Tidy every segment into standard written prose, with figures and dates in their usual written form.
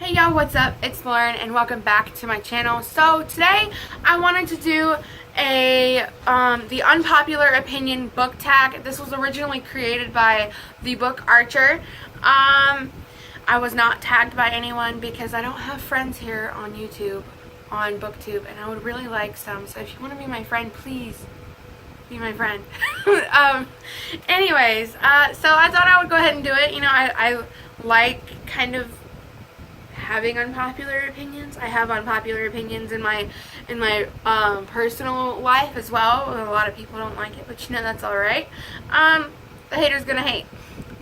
Hey y'all, what's up? It's Lauren and welcome back to my channel. So today I wanted to do the unpopular opinion book tag. This was originally created by the book Archer. I was not tagged by anyone because I don't have friends here on YouTube, on BookTube, and I would really like some. So if you want to be my friend, please be my friend. Anyways, so I thought I would go ahead and do it. You know, I like kind of having unpopular opinions. I have unpopular opinions in my personal life as well. A lot of people don't like it, but you know, that's alright. The hater's gonna hate.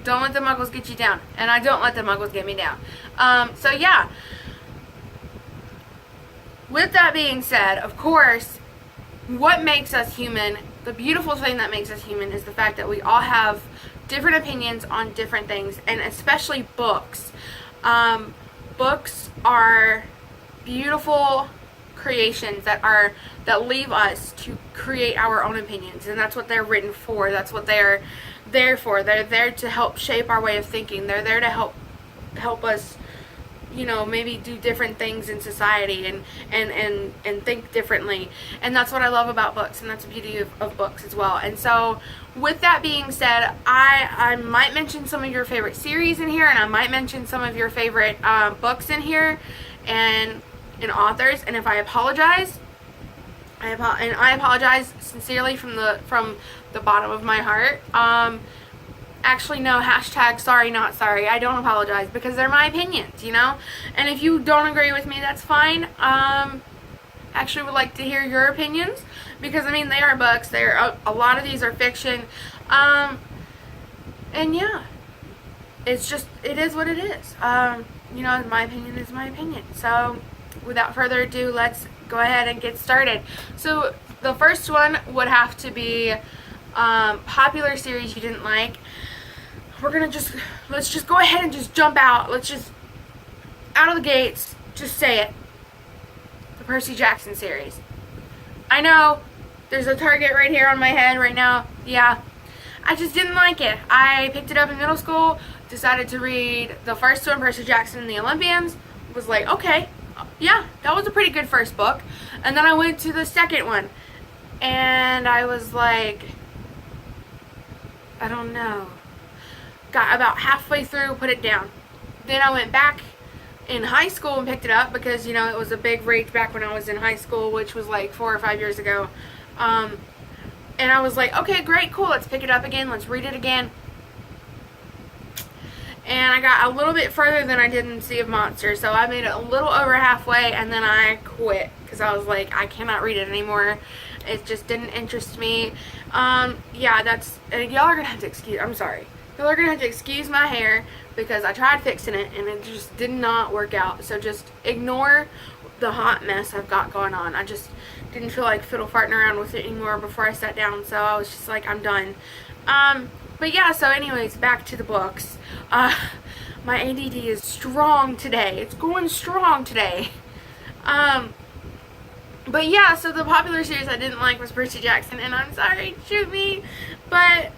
Don't let the muggles get you down, and I don't let the muggles get me down. So yeah, with that being said, of course, what makes us human, the beautiful thing that makes us human, is the fact that we all have different opinions on different things, and especially books. Books are beautiful creations that leave us to create our own opinions, and that's what they're written for. That's what they're there for. They're there to help shape our way of thinking. They're there to help us, you know, maybe do different things in society and think differently. And that's what I love about books, and that's the beauty of books as well. And so with that being said, I might mention some of your favorite series in here, and I might mention some of your favorite books in here and authors. And if I apologize, I apologize sincerely from the bottom of my heart. Actually, no, hashtag sorry not sorry. I don't apologize because they're my opinions, you know? And if you don't agree with me, that's fine. Actually would like to hear your opinions because, I mean, they are books. They're a lot of these are fiction. And yeah, it's just, it is what it is. You know, my opinion is my opinion. So without further ado, let's go ahead and get started. So the first one would have to be popular series you didn't like. Let's just go ahead and just jump out. Let's just, out of the gates, just say it. The Percy Jackson series. I know, there's a target right here on my head right now. Yeah, I just didn't like it. I picked it up in middle school, decided to read the first one, Percy Jackson and the Olympians. Was like, okay, yeah, that was a pretty good first book. And then I went to the second one, and I was like, I don't know. Got about halfway through, put it down. Then I went back in high school and picked it up because, you know, it was a big rage back when I was in high school, which was like 4 or 5 years ago. And I was like, okay, great, cool, let's pick it up again, let's read it again. And I got a little bit further than I did in Sea of Monsters, so I made it a little over halfway, and then I quit because I was like, I cannot read it anymore. It just didn't interest me. Yeah, that's, y'all are gonna have to excuse, I'm sorry. Y'all are gonna have to excuse my hair because I tried fixing it and it just did not work out. So just ignore the hot mess I've got going on. I just didn't feel like fiddle farting around with it anymore before I sat down, so I was just like, I'm done. But yeah, so anyways, back to the books. My ADD is strong today. It's going strong today. But yeah, so the popular series I didn't like was Percy Jackson, and I'm sorry, shoot me, but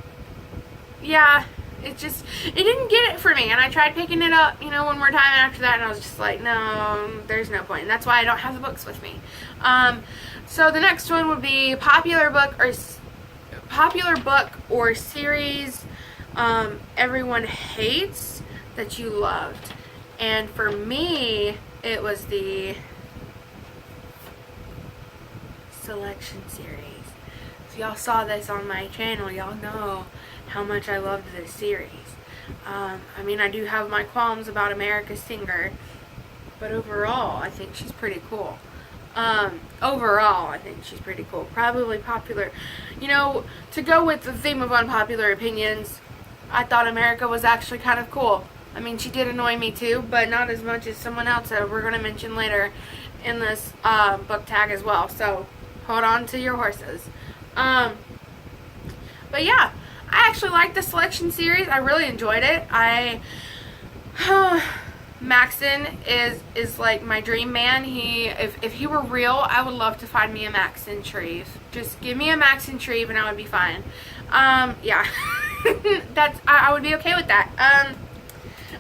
yeah, it didn't get it for me, and I tried picking it up, you know, one more time after that, and I was just like, no, there's no point, and that's why I don't have the books with me. So the next one would be popular book or series everyone hates that you loved, and for me, it was the Selection series. So y'all saw this on my channel, y'all know how much I loved this series. I mean, I do have my qualms about America's Singer, but overall I think she's pretty cool. Overall I think she's pretty cool. Probably popular, you know, to go with the theme of unpopular opinions, I thought America was actually kind of cool. I mean, she did annoy me too, but not as much as someone else that we're going to mention later in this book tag as well, so hold on to your horses. But yeah, I actually liked the Selection series. I really enjoyed it. Maxon is like my dream man. If he were real, I would love to find me a Maxon Shreve. Just give me a Maxon Shreve and I would be fine. Yeah. I would be okay with that.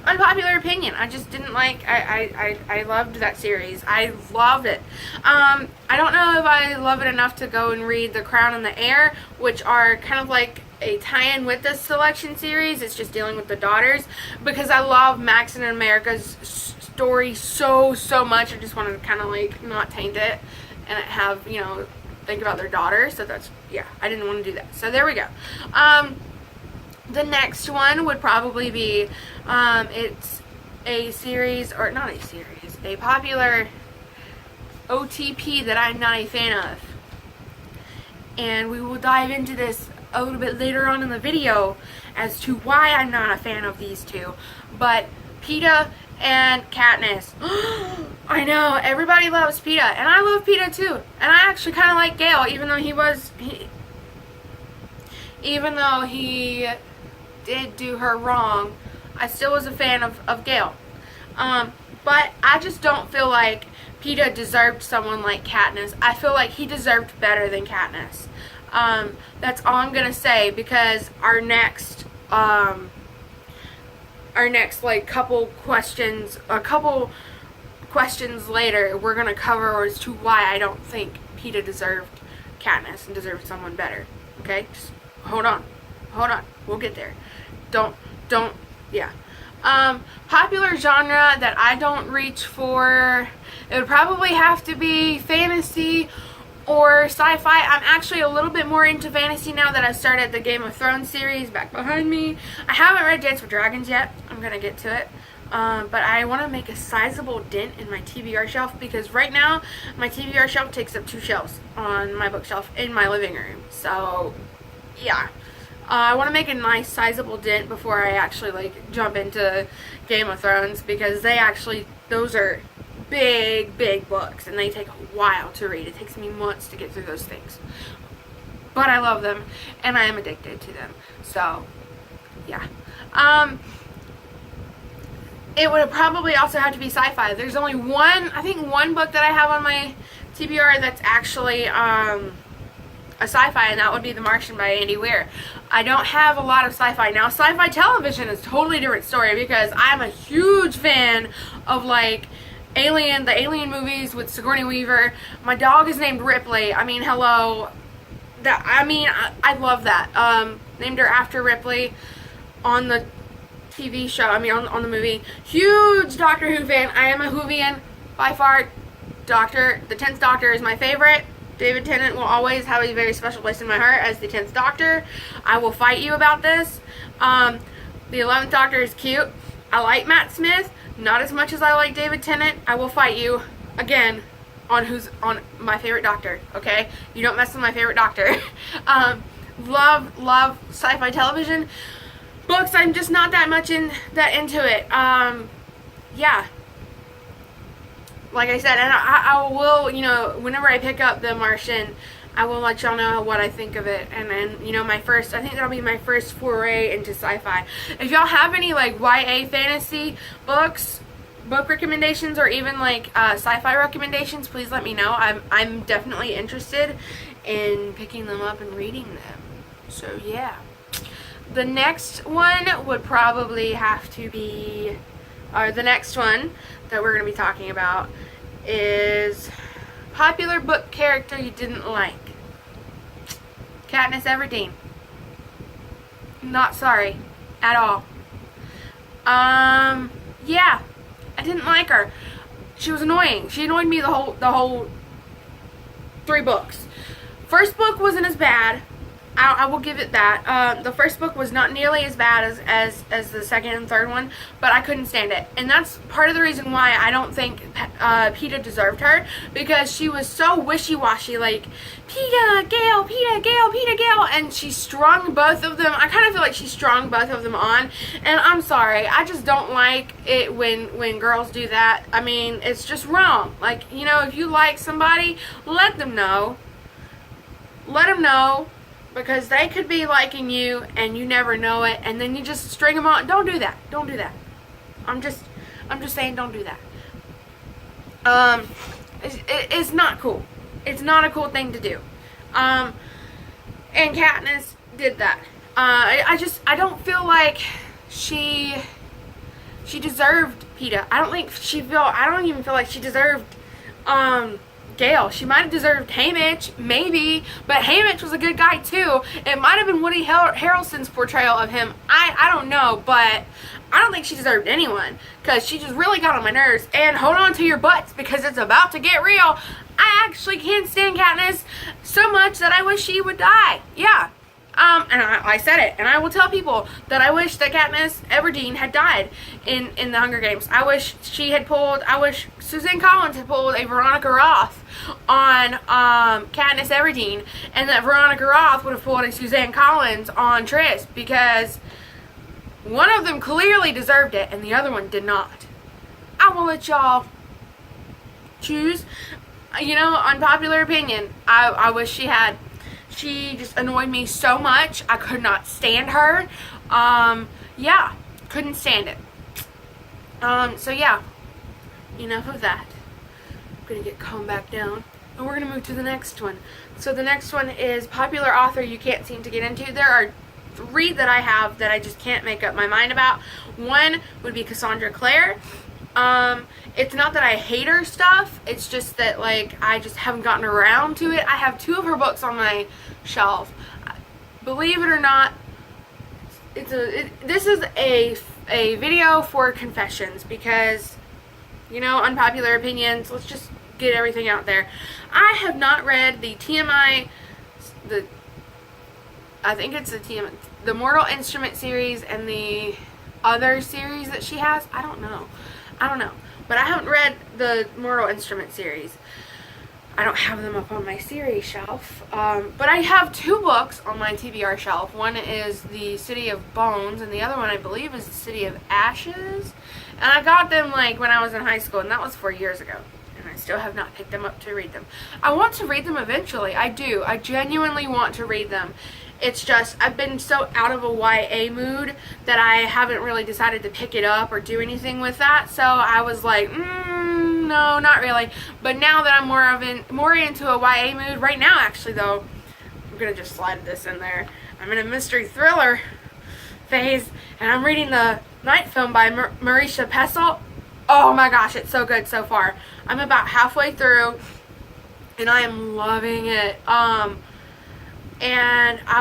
unpopular opinion. I just didn't like. I loved that series. I loved it. I don't know if I love it enough to go and read The Crown and the Heir, which are kind of like a tie-in with the Selection series. It's just dealing with the daughters, because I love Max and America's story so much. I just want to kind of like not taint it and have, you know, think about their daughters. So that's, yeah, I didn't want to do that. So there we go. The next one would probably be, it's a series, or not a series, a popular OTP that I'm not a fan of. And we will dive into this a little bit later on in the video as to why I'm not a fan of these two. But Peeta and Katniss. I know, everybody loves Peeta, and I love Peeta too. And I actually kind of like Gale, even though he did do her wrong. I still was a fan of Gale. But I just don't feel like Peeta deserved someone like Katniss. I feel like he deserved better than Katniss. That's all I'm gonna say, because our next like couple questions later, we're gonna cover as to why I don't think Peeta deserved Katniss and deserved someone better. Okay, just hold on, we'll get there. Yeah. Popular genre that I don't reach for, it would probably have to be fantasy or sci-fi. I'm actually a little bit more into fantasy now that I've started the Game of Thrones series back behind me. I haven't read Dance with Dragons yet. I'm gonna get to it. But I want to make a sizable dent in my TBR shelf, because right now my TBR shelf takes up 2 shelves on my bookshelf in my living room. So yeah, I want to make a nice sizable dent before I actually like jump into Game of Thrones, because those are big books and they take a while to read. It takes me months to get through those things, but I love them and I am addicted to them. So yeah. It would probably also have to be sci-fi. There's only one book that I have on my TBR that's actually a sci-fi, and that would be The Martian by Andy Weir. I don't have a lot of sci-fi. Now, sci-fi television is a totally different story, because I'm a huge fan of like the Alien movies with Sigourney Weaver. My dog is named Ripley. I mean, hello. I love that. Named her after Ripley on the TV show, on the movie. Huge Doctor Who fan. I am a Whovian by far. The 10th Doctor is my favorite. David Tennant will always have a very special place in my heart as the 10th Doctor. I will fight you about this. The 11th Doctor is cute. I like Matt Smith, not as much as I like David Tennant. I will fight you again on who's on my favorite Doctor, okay? You don't mess with my favorite Doctor. Love sci-fi television. Books, I'm just not that much into it. Yeah. Like I said, and I will, whenever I pick up The Martian, I will let y'all know what I think of it. And then, I think that'll be my first foray into sci-fi. If y'all have any, like, YA fantasy books, book recommendations, or even, like, sci-fi recommendations, please let me know. I'm definitely interested in picking them up and reading them. So, yeah. The next one would probably have to be, or the next one that we're going to be talking about is popular book character you didn't like. Katniss Everdeen. Not sorry at all. Yeah, I didn't like her. She was annoying. She annoyed me the whole 3 books. First book wasn't as bad. I will give it that. The first book was not nearly as bad as the second and third one, but I couldn't stand it. And that's part of the reason why I don't think Peeta deserved her, because she was so wishy-washy, like, Peeta, Gale, Peeta, Gale, Peeta, Gale, and she strung both of them. I kind of feel like she strung both of them on, and I'm sorry, I just don't like it when girls do that. I mean, it's just wrong. Like, if you like somebody, let them know. Let them know. Because they could be liking you and you never know it, and then you just string them on. Don't do that. Don't do that. I'm just saying, don't do that. It's not cool. It's not a cool thing to do. And Katniss did that. I don't feel like she she deserved Peeta. I don't even feel like she deserved Gale. She might have deserved Haymitch, maybe, but Haymitch was a good guy too. It might have been Woody Harrelson's portrayal of him. I don't know, but I don't think she deserved anyone, because she just really got on my nerves. And hold on to your butts, because it's about to get real. I actually can't stand Katniss so much that I wish she would die. Yeah. And I said it, and I will tell people that I wish that Katniss Everdeen had died in the Hunger Games. I wish Suzanne Collins had pulled a Veronica Roth on Katniss Everdeen, and that Veronica Roth would have pulled a Suzanne Collins on Tris, because one of them clearly deserved it, and the other one did not. I will let y'all choose. You know, unpopular opinion, I wish she had. She just annoyed me so much. I could not stand her. Yeah, couldn't stand it. So yeah, enough of that. I'm gonna get calmed back down, and we're gonna move to the next one. So the next one is popular author you can't seem to get into. There are 3 that I have that I just can't make up my mind about. One would be Cassandra Clare. It's not that I hate her stuff, it's just that, like, I just haven't gotten around to it. I have 2 of her books on my shelf. Believe it or not, this is a video for confessions, because, you know, unpopular opinions, let's just get everything out there. I have not read the TMI, I think it's the Mortal Instrument series, and the other series that she has. I don't know. But I haven't read the Mortal Instrument series. I don't have them up on my series shelf. But I have 2 books on my TBR shelf. One is The City of Bones, and the other one, I believe, is The City of Ashes. And I got them, like, when I was in high school, and that was 4 years ago. And I still have not picked them up to read them. I want to read them eventually. I do. I genuinely want to read them. It's just, I've been so out of a YA mood that I haven't really decided to pick it up or do anything with that. So I was like, no, not really. But now that I'm more into a YA mood, right now actually though, I'm going to just slide this in there. I'm in a mystery thriller phase, and I'm reading The Night Film by Marisha Pessl. Oh my gosh, it's so good so far. I'm about halfway through, and I am loving it.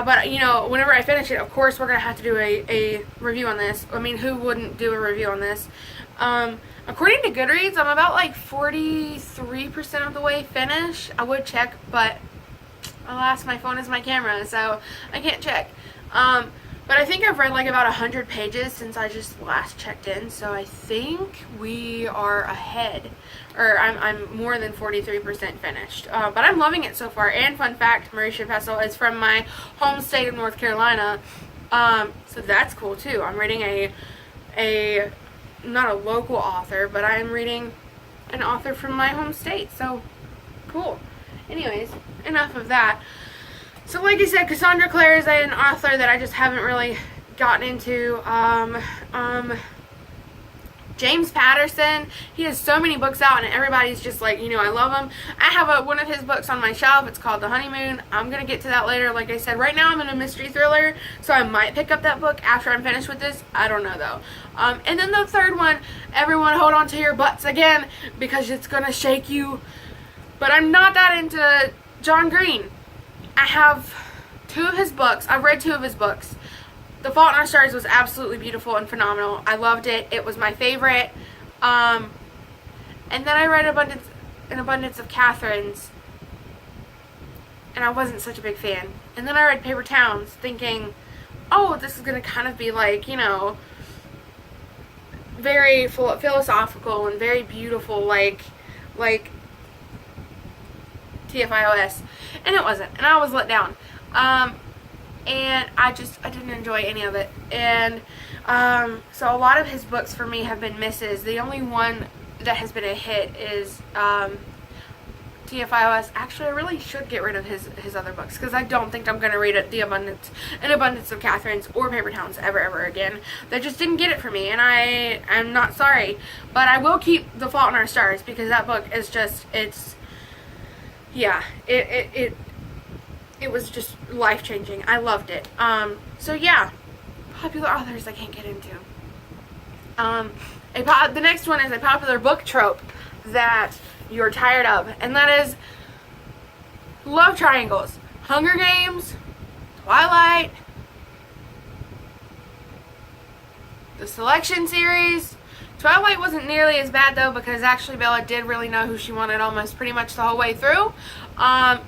But you know, whenever I finish it, of course, we're gonna have to do a review on this. I mean, who wouldn't do a review on this? According to Goodreads, I'm about like 43% of the way finished. I would check, but alas, my phone is my camera, so I can't check. But I think I've read like about 100 pages since I just last checked in, so I think we are ahead, or I'm more than 43% finished. But I'm loving it so far. And fun fact, Marisha Pessl is from my home state of North Carolina, so that's cool too. I'm reading not a local author, but I'm reading an author from my home state, so cool. Anyways, enough of that. So like I said, Cassandra Clare is an author that I just haven't really gotten into. James Patterson, he has so many books out, and everybody's just like, you know, I love him. I have one of his books on my shelf. It's called The Honeymoon. I'm going to get to that later. Like I said, right now I'm in a mystery thriller, so I might pick up that book after I'm finished with this. I don't know, though. And then the third one, everyone hold on to your butts again, because it's going to shake you. But I'm not that into John Green. I have 2 of his books. I've read 2 of his books. The Fault in Our Stars was absolutely beautiful and phenomenal. I loved it. It was my favorite. And then I read An Abundance of Catherine's, and I wasn't such a big fan. And then I read Paper Towns, thinking, oh, this is going to kind of be like, you know, very philosophical and very beautiful, like TFIOS. And it wasn't, and I was let down. And I didn't enjoy any of it. And so a lot of his books for me have been misses. The only one that has been a hit is TFIOS. Actually, I really should get rid of his other books, because I don't think I'm going to read An Abundance of Catherine's or Paper Towns ever again. They just didn't get it for me, and I'm not sorry. But I will keep The Fault in Our Stars, because that book is just, it was just life-changing. I loved it. So yeah, popular authors I can't get into. The next one is a popular book trope that you're tired of, and that is love triangles. Hunger Games, Twilight, the Selection series. Twilight wasn't nearly as bad though, because actually Bella did really know who she wanted almost pretty much the whole way through.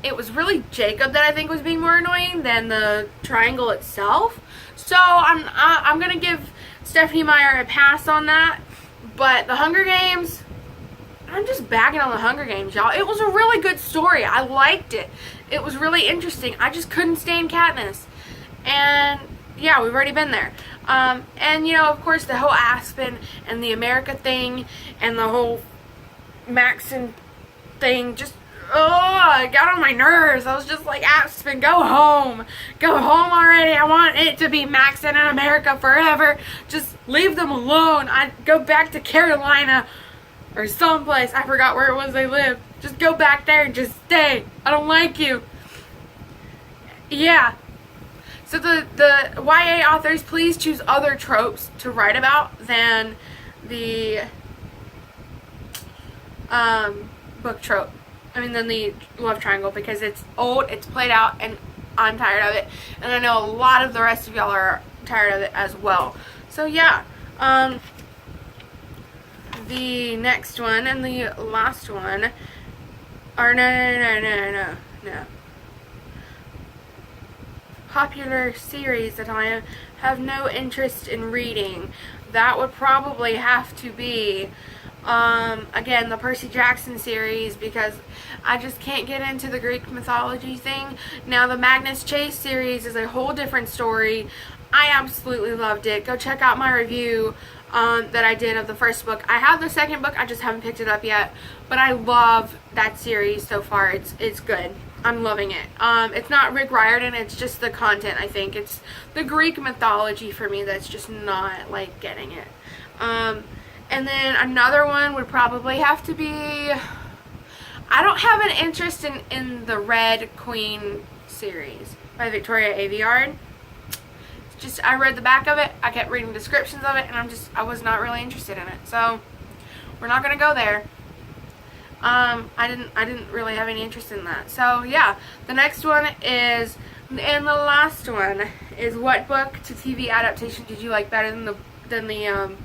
It was really Jacob that I think was being more annoying than the triangle itself. So I'm gonna give Stephenie Meyer a pass on that. But the Hunger Games, I'm just bagging on the Hunger Games, y'all. It was a really good story. I liked it. It was really interesting. I just couldn't stand Katniss. And yeah, we've already been there. And you know, of course, the whole Aspen and the America thing and the whole Maxon thing just, it got on my nerves. I was just like, Aspen, go home. Go home already. I want it to be Maxon and America forever. Just leave them alone. I'd go back to Carolina or someplace. I forgot where it was they lived. Just go back there and just stay. I don't like you. Yeah. So the YA authors, please choose other tropes to write about than the book trope. I mean, than the love triangle, because it's old, it's played out, and I'm tired of it. And I know a lot of the rest of y'all are tired of it as well. So yeah, the next one and the last one are no. Popular series that I have no interest in reading. That would probably have to be, again, the Percy Jackson series, because I just can't get into the Greek mythology thing. Now, the Magnus Chase series is a whole different story. I absolutely loved it. Go check out my review that I did of the first book. I have the second book, I just haven't picked it up yet, but I love that series so far. It's good. I'm loving it. It's not Rick Riordan, it's just the content, I think. It's the Greek mythology for me that's just not, like, getting it. And then another one would probably have to be, I don't have an interest in the Red Queen series by Victoria Aveyard. It's just, I read the back of it, I kept reading descriptions of it, and I was not really interested in it. So, we're not going to go there. I didn't really have any interest in that. So yeah, the next one is, and the last one is, what book to TV adaptation did you like better than the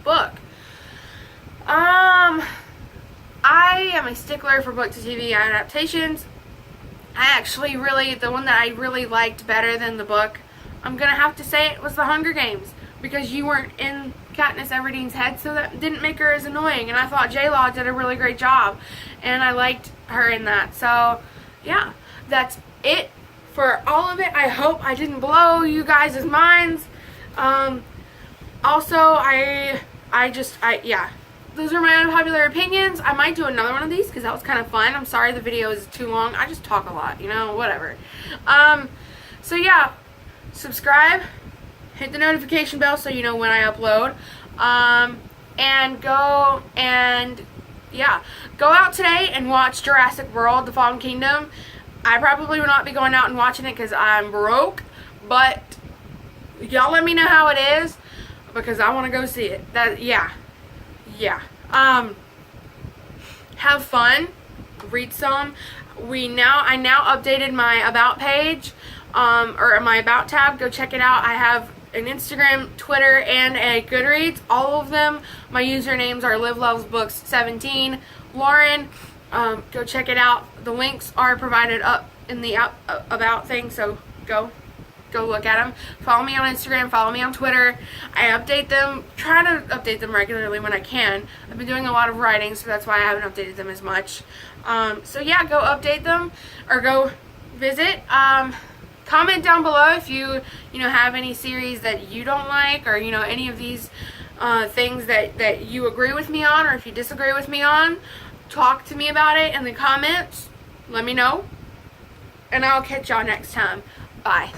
book? I am a stickler for book to TV adaptations. The one that I really liked better than the book, I'm gonna have to say it was the Hunger Games, because you weren't in Katniss Everdeen's head, so that didn't make her as annoying, and I thought J-Law did a really great job, and I liked her in that. So yeah, that's it for all of it. I hope I didn't blow you guys' minds. Also, yeah, those are my unpopular opinions. I might do another one of these because that was kind of fun. I'm sorry the video is too long. I just talk a lot, you know, whatever. So yeah, subscribe, hit the notification bell so you know when I upload, and go out today and watch Jurassic World: The Fallen Kingdom. I probably will not be going out and watching it because I'm broke, but y'all let me know how it is, because I want to go see it. Yeah. Have fun, read some. I now updated my about page, or my about tab. Go check it out. I have an Instagram, Twitter, and a Goodreads. All of them, my usernames are livelovesbooks17. Lauren, go check it out. The links are provided up in the about thing, so go look at them. Follow me on Instagram, follow me on Twitter. I update them, try to update them regularly when I can. I've been doing a lot of writing, so that's why I haven't updated them as much. So yeah, go update them, or go visit. Comment down below if you have any series that you don't like, or any of these things that you agree with me on, or if you disagree with me on. Talk to me about it in the comments. Let me know, and I'll catch y'all next time. Bye.